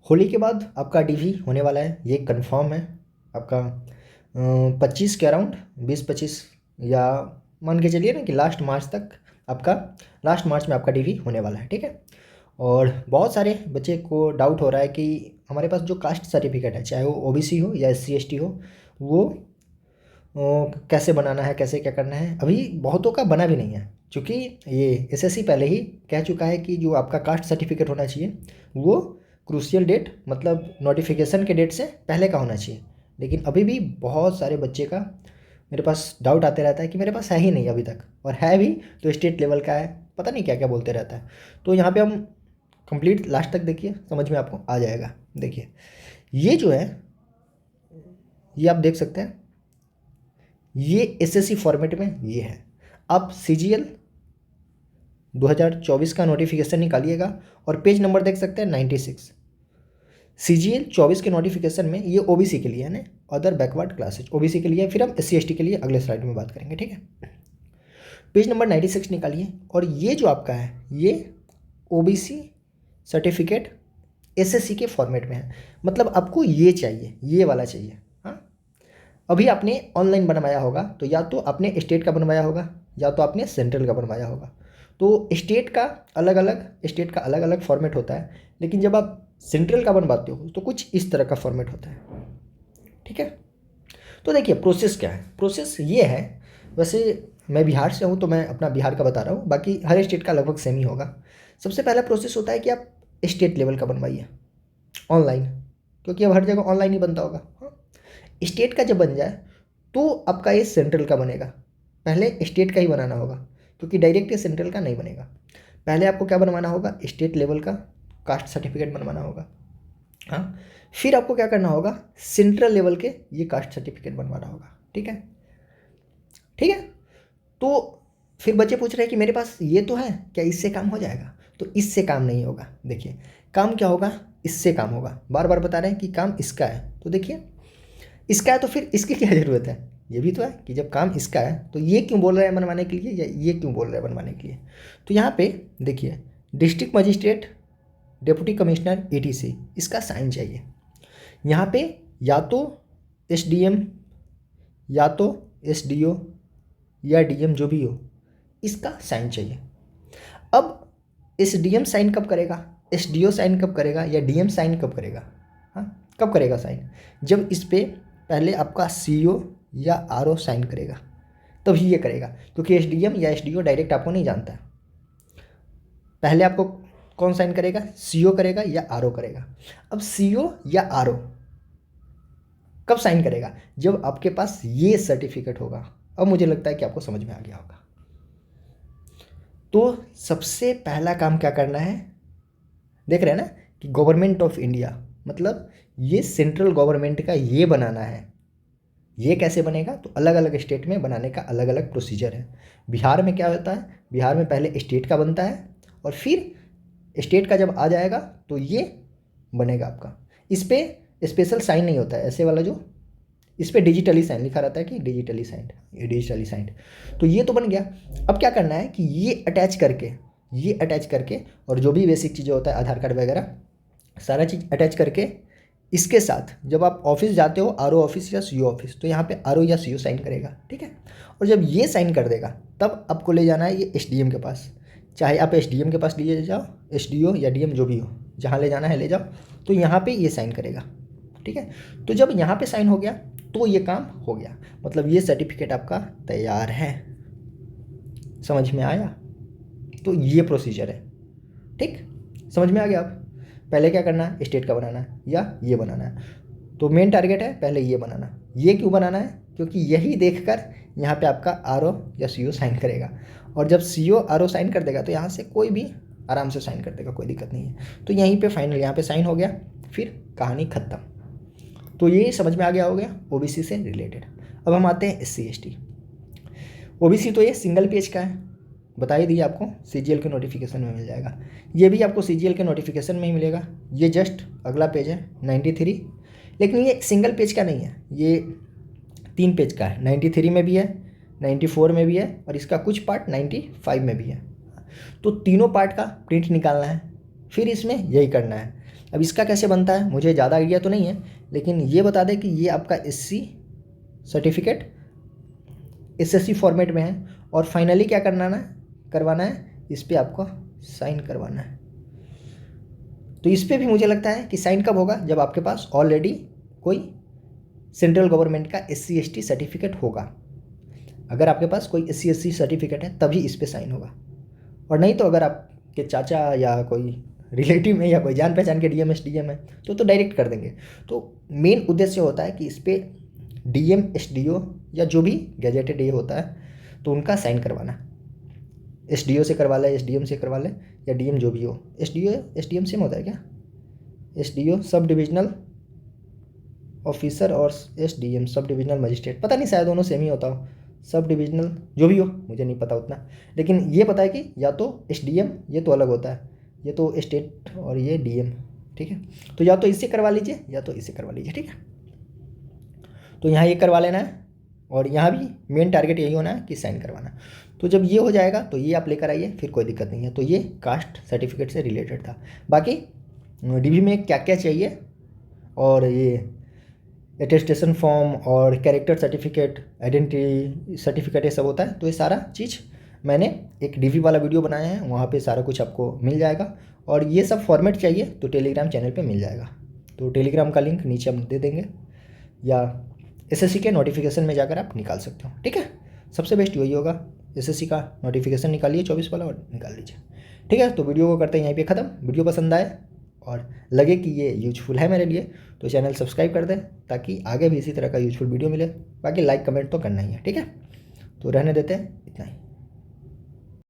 होली के बाद आपका डीवी होने वाला है, ये कंफर्म है आपका 25 के अराउंड, 20-25, या मान के चलिए ना कि लास्ट मार्च तक आपका, लास्ट मार्च में आपका डीवी होने वाला है, ठीक है। और बहुत सारे बच्चे को डाउट हो रहा है कि हमारे पास जो कास्ट सर्टिफिकेट है, चाहे वो ओबीसी हो या एससी एसटी हो, वो कैसे बनाना है, कैसे क्या करना है, अभी बहुतों का बना भी नहीं है। क्योंकि ये एसएससी पहले ही कह चुका है कि जो आपका कास्ट सर्टिफिकेट होना चाहिए वो क्रूशियल डेट, मतलब नोटिफिकेशन के डेट से पहले का होना चाहिए। लेकिन अभी भी बहुत सारे बच्चे का मेरे पास डाउट आते रहता है कि मेरे पास है ही नहीं अभी तक, और है भी तो स्टेट लेवल का है, पता नहीं क्या क्या बोलते रहता है। तो यहाँ पे हम कंप्लीट लास्ट तक देखिए, समझ में आपको आ जाएगा। देखिए ये जो है, ये आप देख सकते हैं, ये एसएससी फॉर्मेट में ये है। आप सीजीएल 2024 का नोटिफिकेशन निकालिएगा और पेज नंबर देख सकते हैं 96। सीजीएल 24 के नोटिफिकेशन में ये ओबीसी के लिए है ना, अदर बैकवर्ड क्लासेज ओबीसी के लिए, फिर हम एससी एसटी के लिए अगले स्लाइड में बात करेंगे, ठीक है। पेज नंबर 96 निकालिए, और ये जो आपका है ये ओबीसी सर्टिफिकेट एसएससी के फॉर्मेट में है। मतलब आपको ये चाहिए, ये वाला चाहिए। हाँ, अभी आपने ऑनलाइन बनवाया होगा तो या तो आपने स्टेट का बनवाया होगा या तो आपने सेंट्रल का बनवाया होगा। तो स्टेट का अलग अलग फॉर्मेट होता है, लेकिन जब आप सेंट्रल का बनवाते हो तो कुछ इस तरह का फॉर्मेट होता है, ठीक है। तो देखिए प्रोसेस क्या है, प्रोसेस ये है, वैसे मैं बिहार से हूँ तो मैं अपना बिहार का बता रहा हूँ, बाकी हर स्टेट का लगभग सेम ही होगा। सबसे पहला प्रोसेस होता है कि आप स्टेट लेवल का बनवाइए ऑनलाइन, क्योंकि अब हर जगह ऑनलाइन ही बनता होगा। हाँ, स्टेट का जब बन जाए तो आपका ये सेंट्रल का बनेगा। पहले स्टेट का ही बनाना होगा, क्योंकि डायरेक्ट ये सेंट्रल का नहीं बनेगा। पहले आपको क्या बनवाना होगा, स्टेट लेवल का कास्ट सर्टिफिकेट बनवाना होगा। हाँ, फिर आपको क्या करना होगा, सेंट्रल लेवल के ये कास्ट सर्टिफिकेट बनवाना होगा, ठीक है। ठीक है, तो फिर बच्चे पूछ रहे हैं कि मेरे पास ये तो है, क्या इससे काम हो जाएगा? तो इससे काम नहीं होगा। देखिए काम क्या होगा, इससे काम होगा। बार बार बता रहे हैं कि काम इसका है, तो देखिए इसका है तो फिर इसकी क्या ज़रूरत है? ये भी तो है कि जब काम इसका है तो ये क्यों बोल रहा है बनवाने के लिए, या ये क्यों बोल रहा है बनवाने के लिए। तो यहाँ पे देखिए district magistrate, deputy commissioner, ATC, इसका साइन चाहिए। यहाँ पे या तो एसडीएम, या तो एसडीओ, या डीएम, जो भी हो, इसका साइन चाहिए। अब एसडीएम साइन कब करेगा, एसडीओ साइन कब करेगा, या डीएम साइन कब करेगा? हाँ, कब करेगा साइन? जब इस पे पहले आपका सीईओ या आरओ साइन करेगा, तभी ये करेगा। क्योंकि एसडीएम या एसडीओ डायरेक्ट आपको नहीं जानता है। पहले आपको कौन साइन करेगा, सीईओ करेगा या आरओ करेगा। अब सीईओ या आरओ कब साइन करेगा, जब आपके पास ये सर्टिफिकेट होगा। अब मुझे लगता है कि आपको समझ में आ गया होगा। तो सबसे पहला काम क्या करना है, देख रहे हैं ना कि गवर्नमेंट ऑफ इंडिया, मतलब ये सेंट्रल गवर्नमेंट का ये बनाना है। ये कैसे बनेगा, तो अलग अलग स्टेट में बनाने का अलग अलग प्रोसीजर है। बिहार में क्या होता है, बिहार में पहले स्टेट का बनता है, और फिर स्टेट का जब आ जाएगा तो ये बनेगा आपका। इस पर स्पेशल साइन नहीं होता है, ऐसे वाला जो इस पर डिजिटली साइन लिखा रहता है कि डिजिटली साइंड, ये डिजिटली साइंड। तो ये तो बन गया। अब क्या करना है कि ये अटैच करके और जो भी बेसिक चीज़ें होता है आधार कार्ड वगैरह सारा चीज़ अटैच करके, इसके साथ जब आप ऑफिस जाते हो, आरओ ऑफिस या सीओ ऑफिस, तो यहाँ पे आरओ या सीओ साइन करेगा, ठीक है। और जब ये साइन कर देगा तब आपको ले जाना है ये एसडीएम के पास। चाहे आप एसडीएम के पास लिए जाओ, एसडीओ या डीएम जो भी हो, जहाँ ले जाना है ले जाओ, तो यहाँ पे ये साइन करेगा, ठीक है। तो जब यहाँ पे साइन हो गया तो ये काम हो गया, मतलब ये सर्टिफिकेट आपका तैयार है। समझ में आया? तो ये प्रोसीजर है, ठीक, समझ में आ गया। आप पहले क्या करना है, स्टेट का बनाना है या ये बनाना है। तो मेन टारगेट है पहले ये बनाना। ये क्यों बनाना है, क्योंकि यही देखकर यहाँ पे आपका आरओ या सीओ साइन करेगा, और जब सीओ आरओ साइन कर देगा तो यहाँ से कोई भी आराम से साइन कर देगा, कोई दिक्कत नहीं है। तो यहीं पे फाइनल यहाँ पे साइन हो गया, फिर कहानी खत्म। तो ये समझ में आ गया हो गया ओबीसी से रिलेटेड। अब हम आते हैं एससी एसटी। ओबीसी तो ये सिंगल पेज का है, बता ही दिया आपको, सीजीएल के नोटिफिकेशन में मिल जाएगा। ये भी आपको सीजीएल के नोटिफिकेशन में ही मिलेगा। ये जस्ट अगला पेज है 93, लेकिन ये सिंगल पेज का नहीं है, ये 3 पेज का है। 93 में भी है, 94 में भी है, और इसका कुछ पार्ट 95 में भी है। तो तीनों पार्ट का प्रिंट निकालना है, फिर इसमें यही करना है। अब इसका कैसे बनता है मुझे ज़्यादा आइडिया तो नहीं है, लेकिन ये बता दें कि ये आपका SC सर्टिफिकेट SSC फॉर्मेट में है, और फाइनली क्या करवाना है, इस पर आपको साइन करवाना है। तो इस पर भी मुझे लगता है कि साइन कब होगा, जब आपके पास ऑलरेडी कोई सेंट्रल गवर्नमेंट का SC ST सर्टिफिकेट होगा। अगर आपके पास कोई SC SC सर्टिफिकेट है तभी इस पर साइन होगा, और नहीं तो अगर आपके चाचा या कोई रिलेटिव में या कोई जान पहचान के DM SDM है तो डायरेक्ट कर देंगे। तो मेन उद्देश्य होता है कि इस पर DM SDO या जो भी गैजेटेड ये होता है तो उनका साइन करवाना। SDO से करवा ले, SDM से करवा ले, या DM जो भी हो। SDO SDM सेम होता है क्या? SDO सब डिविजनल ऑफिसर और SDM सब डिविजनल मजिस्ट्रेट, पता नहीं, शायद दोनों सेम ही होता हो। सब डिविजनल जो भी हो, मुझे नहीं पता उतना, लेकिन ये पता है कि या तो SDM ये तो अलग होता है, ये तो स्टेट, और ये DM, ठीक है। तो या तो इससे करवा लीजिए या तो इससे करवा लीजिए, ठीक है। तो यहाँ ये करवा लेना है, और यहाँ भी मेन टारगेट यही होना है कि साइन करवाना। तो जब ये हो जाएगा तो ये आप लेकर आइए, फिर कोई दिक्कत नहीं है। तो ये कास्ट सर्टिफिकेट से रिलेटेड था। बाकी DV में क्या क्या चाहिए, और ये अटेस्टेशन फॉर्म और कैरेक्टर सर्टिफिकेट, आइडेंटिटी सर्टिफिकेट, ये सब होता है। तो ये सारा चीज़ मैंने एक DV वाला वीडियो बनाया है, वहाँ पे सारा कुछ आपको मिल जाएगा। और ये सब फॉर्मेट चाहिए तो टेलीग्राम चैनल पे मिल जाएगा। तो टेलीग्राम का लिंक नीचे हम दे देंगे, या SSC के नोटिफिकेशन में जाकर आप निकाल सकते हो, ठीक है। सबसे बेस्ट वही होगा, SSC का नोटिफिकेशन निकालिए 24 वाला और निकाल लीजिए, ठीक है। तो वीडियो को करते हैं यहीं पे ख़त्म। वीडियो पसंद आए और लगे कि ये यूजफुल है मेरे लिए तो चैनल सब्सक्राइब कर दें, ताकि आगे भी इसी तरह का यूजफुल वीडियो मिले। बाकी लाइक कमेंट तो करना ही है, ठीक है। तो रहने देते हैं इतना ही।